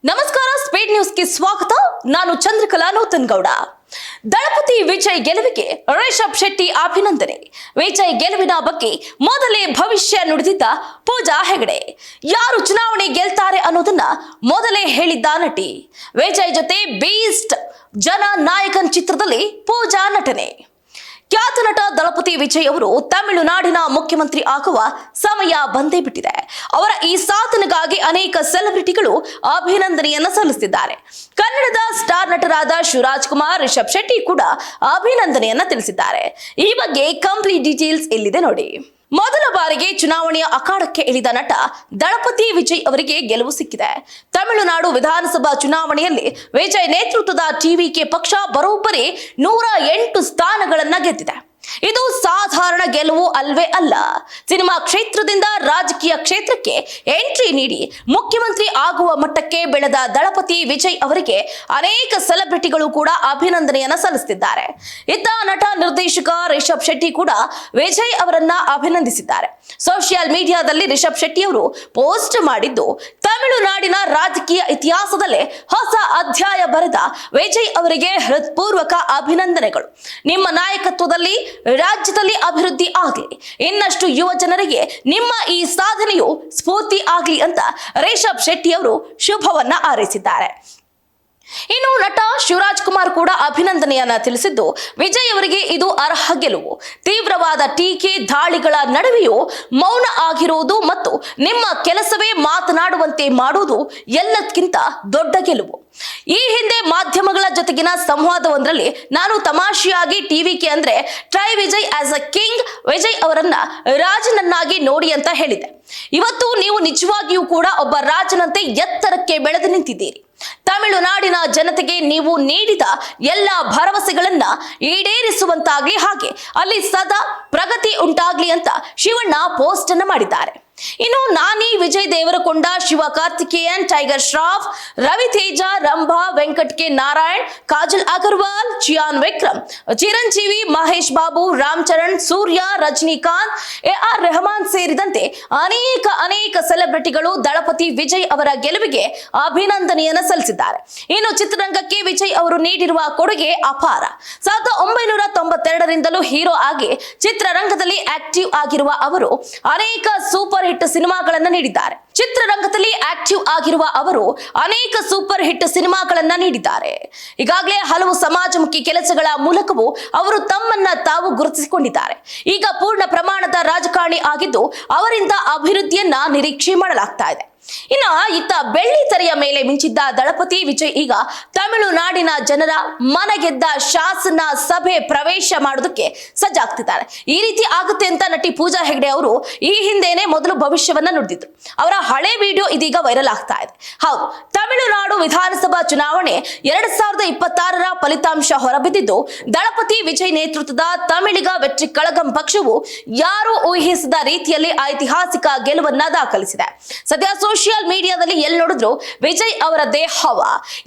ನಮಸ್ಕಾರ, ಸ್ಪೀಡ್ ನ್ಯೂಸ್ಗೆ ಸ್ವಾಗತ. ನಾನು ಚಂದ್ರಕಲಾ ನೂತನ್ಗೌಡ. ದಳಪತಿ ವಿಜಯ್ ಗೆಲುವಿಗೆ ರಿಷಬ್ ಶೆಟ್ಟಿ ಅಭಿನಂದನೆ. ವಿಜಯ್ ಗೆಲುವಿನ ಬಗ್ಗೆ ಮೊದಲೇ ಭವಿಷ್ಯ ನುಡಿದಿದ್ದ ಪೂಜಾ ಹೆಗಡೆ ಯಾರು ಚುನಾವಣೆ ಗೆಲ್ತಾರೆ ಅನ್ನೋದನ್ನ ಮೊದಲೇ ಹೇಳಿದ್ದ ನಟಿ. ವಿಜಯ್ ಜೊತೆ ಬೀಸ್ಟ್ ಜನ ನಾಯಕನ್ ಚಿತ್ರದಲ್ಲಿ ಪೂಜಾ ನಟನೆ. ಖ್ಯಾತ ನಟ ದಳಪತಿ ವಿಜಯ್ ಅವರು ತಮಿಳುನಾಡಿನ ಮುಖ್ಯಮಂತ್ರಿ ಆಗುವ ಸಮಯ ಬಂದೇ ಬಿಟ್ಟಿದೆ. ಅವರ ಈ ಸಾಧನೆಗಾಗಿ ಅನೇಕ ಸೆಲೆಬ್ರಿಟಿಗಳು ಅಭಿನಂದನೆಯನ್ನ ಸಲ್ಲಿಸಿದ್ದಾರೆ. ಕನ್ನಡದ ಸ್ಟಾರ್ ನಟರಾದ ಶಿವರಾಜ್ ಕುಮಾರ್, ರಿಷಬ್ ಶೆಟ್ಟಿ ಕೂಡ ಅಭಿನಂದನೆಯನ್ನ ತಿಳಿಸಿದ್ದಾರೆ. ಈ ಬಗ್ಗೆ ಕಂಪ್ಲೀಟ್ ಡೀಟೇಲ್ಸ್ ಇಲ್ಲಿದೆ ನೋಡಿ. ಮೊದಲ ಬಾರಿಗೆ ಚುನಾವಣೆಯ ಅಖಾಡಕ್ಕೆ ಇಳಿದ ನಟ ದಳಪತಿ ವಿಜಯ್ ಅವರಿಗೆ ಗೆಲುವು ಸಿಕ್ಕಿದೆ. ತಮಿಳುನಾಡು ವಿಧಾನಸಭಾ ಚುನಾವಣೆಯಲ್ಲಿ ವಿಜಯ್ ನೇತೃತ್ವದ ಟಿವಿಕೆ ಪಕ್ಷ ಬರೋಬ್ಬರಿ 108 ಸ್ಥಾನಗಳನ್ನ ಗೆದ್ದಿದೆ. ಇದು ಸಾಧಾರಣ ಗೆಲುವು ಅಲ್ವೇ ಅಲ್ಲ. ಸಿನಿಮಾ ಕ್ಷೇತ್ರದಿಂದ ರಾಜಕೀಯ ಕ್ಷೇತ್ರಕ್ಕೆ ಎಂಟ್ರಿ ನೀಡಿ ಮುಖ್ಯಮಂತ್ರಿ ಆಗುವ ಮಟ್ಟಕ್ಕೆ ಬೆಳೆದ ದಳಪತಿ ವಿಜಯ್ ಅವರಿಗೆ ಅನೇಕ ಸೆಲೆಬ್ರಿಟಿಗಳು ಕೂಡ ಅಭಿನಂದನೆಯನ್ನ ಸಲ್ಲಿಸುತ್ತಿದ್ದಾರೆ. ಇತ್ತ ನಟ ನಿರ್ದೇಶಕ ರಿಷಬ್ ಶೆಟ್ಟಿ ಕೂಡ ವಿಜಯ್ ಅವರನ್ನ ಅಭಿನಂದಿಸಿದ್ದಾರೆ. ಸೋಷಿಯಲ್ ಮೀಡಿಯಾದಲ್ಲಿ ರಿಷಬ್ ಶೆಟ್ಟಿ ಅವರು ಪೋಸ್ಟ್ ಮಾಡಿದ್ದು, ತಮಿಳುನಾಡಿನ ರಾಜಕೀಯ ಇತಿಹಾಸದಲ್ಲೇ ಹೊಸ ಅಧ್ಯಾಯ ಬರೆದ ವಿಜಯ್ ಅವರಿಗೆ ಹೃತ್ಪೂರ್ವಕ ಅಭಿನಂದನೆಗಳು. ನಿಮ್ಮ ನಾಯಕತ್ವದಲ್ಲಿ ರಾಜ್ಯದಲ್ಲಿ ಅಭಿವೃದ್ಧಿ ಆಗಲಿ, ಇನ್ನಷ್ಟು ಯುವ ಜನರಿಗೆ ನಿಮ್ಮ ಈ ಸಾಧನೆಯು ಸ್ಫೂರ್ತಿ ಆಗಲಿ ಅಂತ ರಿಷಬ್ ಶೆಟ್ಟಿ ಅವರು ಶುಭವನ್ನ ಹಾರೈಸಿದ್ದಾರೆ. ಇನ್ನು ನಟ ಶಿವರಾಜ್ ಕುಮಾರ್ ಕೂಡ ಅಭಿನಂದನೆಯನ್ನ ತಿಳಿಸಿದ್ದು, ವಿಜಯ್ ಅವರಿಗೆ ಇದು ಅರ್ಹ ಗೆಲುವು. ತೀವ್ರವಾದ ಟೀಕೆ ದಾಳಿಗಳ ನಡುವೆಯೂ ಮೌನ ಆಗಿರುವುದು ಮತ್ತು ನಿಮ್ಮ ಕೆಲಸವೇ ಮಾತನಾಡುವಂತೆ ಮಾಡುವುದು ಎಲ್ಲಕ್ಕಿಂತ ದೊಡ್ಡ ಗೆಲುವು. ಈ ಹಿಂದೆ ಮಾಧ್ಯಮಗಳ ಜೊತೆಗಿನ ಸಂವಾದವೊಂದರಲ್ಲಿ ನಾನು ತಮಾಷೆಯಾಗಿ ಟಿವಿಕೆ ಅಂದ್ರೆ try Vijay as a king, Vijay ಅವರನ್ನ ರಾಜನನ್ನಾಗಿ ನೋಡಿ ಅಂತ ಹೇಳಿದೆ. ಇವತ್ತು ನೀವು ನಿಜವಾಗಿಯೂ ಕೂಡ ಒಬ್ಬ ರಾಜನಂತೆ ಎತ್ತರಕ್ಕೆ ಬೆಳೆದು ನಿಂತಿದ್ದೀರಿ. ತಮಿಳುನಾಡಿನ ಜನತೆಗೆ ನೀವು ನೀಡಿದ ಎಲ್ಲ ಭರವಸೆಗಳನ್ನ ಈಡೇರಿಸುವಂತಾಗ್ಲಿ, ಹಾಗೆ ಅಲ್ಲಿ ಸದಾ ಪ್ರಗತಿ ಉಂಟಾಗ್ಲಿ ಅಂತ ಶಿವಣ್ಣ ಪೋಸ್ಟ್ ಅನ್ನ ಮಾಡಿದ್ದಾರೆ. ಇನ್ನು ನಾನಿ, ವಿಜಯ್ ದೇವರಕೊಂಡ, ಶಿವ ಕಾರ್ತಿಕೇಯನ್, ಟೈಗರ್ ಶ್ರಾಫ್, ರವಿ ತೇಜ, ರಂಭಾ, ವೆಂಕಟ್ ಕೆ ನಾರಾಯಣ್, ಕಾಜಲ್ ಅಗರ್ವಾಲ್, ಚಿಯಾನ್ ವಿಕ್ರಮ್, ಚಿರಂಜೀವಿ, ಮಹೇಶ್ ಬಾಬು, ರಾಮ್ ಚರಣ್, ಸೂರ್ಯ, ರಜನಿಕಾಂತ್, AR ರೆಹಮಾನ್ ಸೇರಿದಂತೆ ಅನೇಕ ಸೆಲೆಬ್ರಿಟಿಗಳು ದಳಪತಿ ವಿಜಯ್ ಅವರ ಗೆಲುವಿಗೆ ಅಭಿನಂದನೆಯನ್ನ ಸಲ್ಲಿಸಿದ್ದಾರೆ. ಇನ್ನು ಚಿತ್ರರಂಗಕ್ಕೆ ವಿಜಯ್ ಅವರು ನೀಡಿರುವ ಕೊಡುಗೆ ಅಪಾರ. 1992ರಿಂದಲೂ ಹೀರೋ ಆಗಿ ಚಿತ್ರರಂಗದಲ್ಲಿ ಆಕ್ಟಿವ್ ಆಗಿರುವ ಅವರು ಅನೇಕ ಸೂಪರ್ ಹಿಟ್ ಸಿನಿಮಾಗಳನ್ನ ನೀಡಿದ್ದಾರೆ. ಈಗಾಗಲೇ ಹಲವು ಸಮಾಜಮುಖಿ ಕೆಲಸಗಳ ಮೂಲಕವೂ ಅವರು ತಮ್ಮನ್ನ ತಾವು ಗುರುತಿಸಿಕೊಂಡಿದ್ದಾರೆ. ಈಗ ಪೂರ್ಣ ಪ್ರಮಾಣದ ರಾಜಕಾರಣಿ ಆಗಿದ್ದು ಅವರಿಂದ ಅಭಿವೃದ್ಧಿಯನ್ನ ನಿರೀಕ್ಷೆ ಮಾಡಲಾಗ್ತಾ ಇದೆ. ಇತ್ತ ಬೆಳ್ಳಿ ತೆರೆಯ ಮೇಲೆ ಮಿಂಚಿದ್ದ ದಳಪತಿ ವಿಜಯ್ ಈಗ ತಮಿಳುನಾಡಿನ ಜನರ ಮನಗೆದ್ದ ಶಾಸನ ಸಭೆ ಪ್ರವೇಶ ಮಾಡೋದಕ್ಕೆ ಸಜ್ಜಾಗ್ತಿದ್ದಾರೆ. ಈ ರೀತಿ ಆಗುತ್ತೆ ಅಂತ ನಟಿ ಪೂಜಾ ಹೆಗಡೆ ಅವರು ಈ ಹಿಂದೆನೆ ಮೊದಲು ಭವಿಷ್ಯವನ್ನ ನುಡಿದಿದ್ರು. ಅವರ ಹಳೆ ವಿಡಿಯೋ ಇದೀಗ ವೈರಲ್ ಆಗ್ತಾ ಇದೆ. ಹೌದು, ತಮಿಳುನಾಡು ವಿಧಾನಸಭಾ ಚುನಾವಣೆ 2026ರ ಫಲಿತಾಂಶ ಹೊರಬಿದ್ದಿದ್ದು, ದಳಪತಿ ವಿಜಯ್ ನೇತೃತ್ವದ ತಮಿಳಿಗ ವೆಟ್ರಿ ಕಳಗಂ ಪಕ್ಷವು ಯಾರು ಊಹಿಸಿದ ರೀತಿಯಲ್ಲಿ ಐತಿಹಾಸಿಕ ಗೆಲುವನ್ನ ದಾಖಲಿಸಿದೆ. ಸದ್ಯ ಸೋಷಿಯಲ್ ಮೀಡಿಯಾದಲ್ಲಿ ಎಲ್ಲಿ ನೋಡಿದ್ರು ವಿಜಯ್ ಅವರದ್ದೇ ಹವ.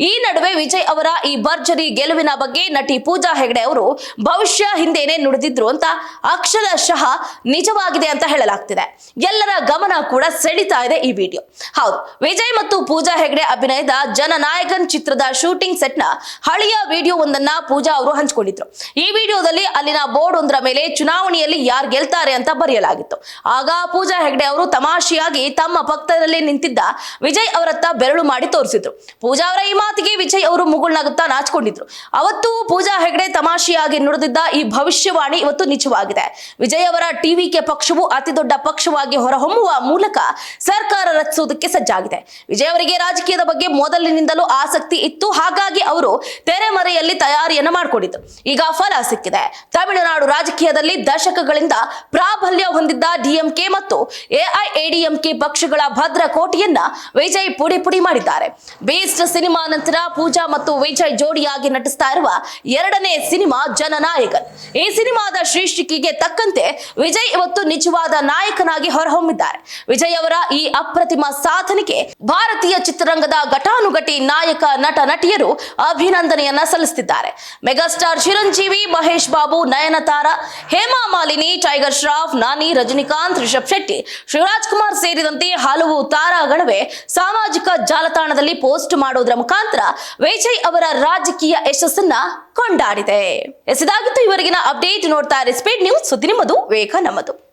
ಈ ನಡುವೆ ವಿಜಯ್ ಅವರ ಈ ಭರ್ಜರಿ ಗೆಲುವಿನ ಬಗ್ಗೆ ನಟಿ ಪೂಜಾ ಹೆಗಡೆ ಅವರು ಭವಿಷ್ಯ ಹಿಂದೇನೆ ನುಡಿದಿದ್ರು ಅಂತ ಅಕ್ಷರಶಃ ನಿಜವಾಗಿದೆ ಅಂತ ಹೇಳಲಾಗ್ತಿದೆ. ಎಲ್ಲರ ಗಮನ ಕೂಡ ಸೆಳೀತಾ ಇದೆ ಈ ವಿಡಿಯೋ. ಹೌದು, ವಿಜಯ್ ಮತ್ತು ಪೂಜಾ ಹೆಗಡೆ ಅಭಿನಯದ ಜನನಾಯಕನ್ ಚಿತ್ರದ ಶೂಟಿಂಗ್ ಸೆಟ್ ನ ಹಳೆಯ ವಿಡಿಯೋ ಒಂದನ್ನ ಪೂಜಾ ಅವರು ಹಂಚಿಕೊಂಡಿದ್ರು. ಈ ವಿಡಿಯೋದಲ್ಲಿ ಅಲ್ಲಿನ ಬೋರ್ಡ್ ಒಂದರ ಮೇಲೆ ಚುನಾವಣೆಯಲ್ಲಿ ಯಾರು ಗೆಲ್ತಾರೆ ಅಂತ ಬರೆಯಲಾಗಿತ್ತು. ಆಗ ಪೂಜಾ ಹೆಗಡೆ ಅವರು ತಮಾಷೆಯಾಗಿ ತಮ್ಮ ಪಕ್ಕದಲ್ಲಿ ನಿಂತಿದ್ದ ವಿಜಯ್ ಅವರತ್ತ ಬೆರಳು ಮಾಡಿ ತೋರಿಸಿದ್ರು. ಪೂಜಾ ಅವರ ಈ ಮಾತಿಗೆ ವಿಜಯ್ ಅವರು ಮುಗುಳ್ನಗುತ್ತಾ ನಾಚಿಕೊಂಡಿದ್ರು. ಅವತ್ತು ಪೂಜಾ ಹೆಗಡೆ ತಮಾಷೆಯಾಗಿ ನುಡಿದಿದ್ದ ಈ ಭವಿಷ್ಯವಾಣಿ ಇವತ್ತು ನಿಜವಾಗಿದೆ. ವಿಜಯ್ ಅವರ ಟಿವಿಕೆ ಪಕ್ಷವು ಅತಿ ದೊಡ್ಡ ಪಕ್ಷವಾಗಿ ಹೊರಹೊಮ್ಮುವ ಮೂಲಕ ಸರ್ಕಾರ ರಚಿಸುವುದಕ್ಕೆ ಸಜ್ಜಾಗಿದೆ. ವಿಜಯ್ ಅವರಿಗೆ ರಾಜಕೀಯದ ಬಗ್ಗೆ ಮೊದಲಿನಿಂದಲೂ ಆಸಕ್ತಿ ಇತ್ತು. ಹಾಗಾಗಿ ಅವರು ತೆರೆಮರೆಯಲ್ಲಿ ತಯಾರಿಯನ್ನ ಮಾಡಿಕೊಂಡಿದ್ರು. ಈಗ ಫಲ ಸಿಕ್ಕಿದೆ. ತಮಿಳುನಾಡು ರಾಜಕೀಯದಲ್ಲಿ ದಶಕಗಳಿಂದ ಪ್ರಾಬಲ್ಯ ಹೊಂದಿದ್ದ DMK ಮತ್ತು AIADMK ಪಕ್ಷಗಳ ಭದ್ರ ಕೋಟೆಯನ್ನ ವಿಜಯ್ ಪುಡಿ ಮಾಡಿದ್ದಾರೆ. ಬೇಸ್ಟ್ ಸಿನಿಮಾ ನಂತರ ಪೂಜಾ ಮತ್ತು ವಿಜಯ್ ಜೋಡಿಯಾಗಿ ನಟಿಸ್ತಾ ಇರುವ 2ನೇ ಸಿನಿಮಾ ಜನನಾಯಕನ್. ಈ ಸಿನಿಮಾದ ಶೀರ್ಷಿಕೆಗೆ ತಕ್ಕಂತೆ ವಿಜಯ್ ಇವತ್ತು ನಿಜವಾದ ನಾಯಕನಾಗಿ ಹೊರಹೊಮ್ಮಿದ್ದಾರೆ. ವಿಜಯ್ ಅವರ ಈ ಅಪ್ರತಿಮ ಸಾಧನೆಗೆ ಭಾರತೀಯ ಚಿತ್ರರಂಗದ ಘಟಾನುಘಟಿ ನಾಯಕ ನಟ ನಟಿಯರು ಅಭಿನಂದನೆಯನ್ನ ಸಲ್ಲಿಸುತ್ತಿದ್ದಾರೆ. ಮೆಗಾಸ್ಟಾರ್ ಚಿರಂಜೀವಿ, ಮಹೇಶ್ ಬಾಬು, ನಯನತಾರಾ, ಹೇಮಾ ಮಾಲಿನಿ, ಟೈಗರ್ ಶ್ರಾಫ್, ನಾನಿ, ರಜನಿಕಾಂತ್, ರಿಷಬ್ ಶೆಟ್ಟಿ, ಶಿವರಾಜ್ ಕುಮಾರ್ ಸೇರಿದಂತೆ ಹಲವು ತಾರಾಗಣವೇ ಸಾಮಾಜಿಕ ಜಾಲತಾಣದಲ್ಲಿ ಪೋಸ್ಟ್ ಮಾಡೋದ್ರ ಮುಖಾಂತರ ವಿಜಯ್ ಅವರ ರಾಜಕೀಯ ಯಶಸ್ಸನ್ನ ಕೊಂಡಾಡಿದೆ. ಇದಾಗಿತ್ತು ಇವರೆಗಿನ ಅಪ್ಡೇಟ್. ನೋಡ್ತಾ ಇರಿ ಸ್ಪೀಡ್ ನ್ಯೂಸ್, ಸುದ್ದಿ ನಿಮ್ಮದು, ವೇಗ ನಮ್ಮದು.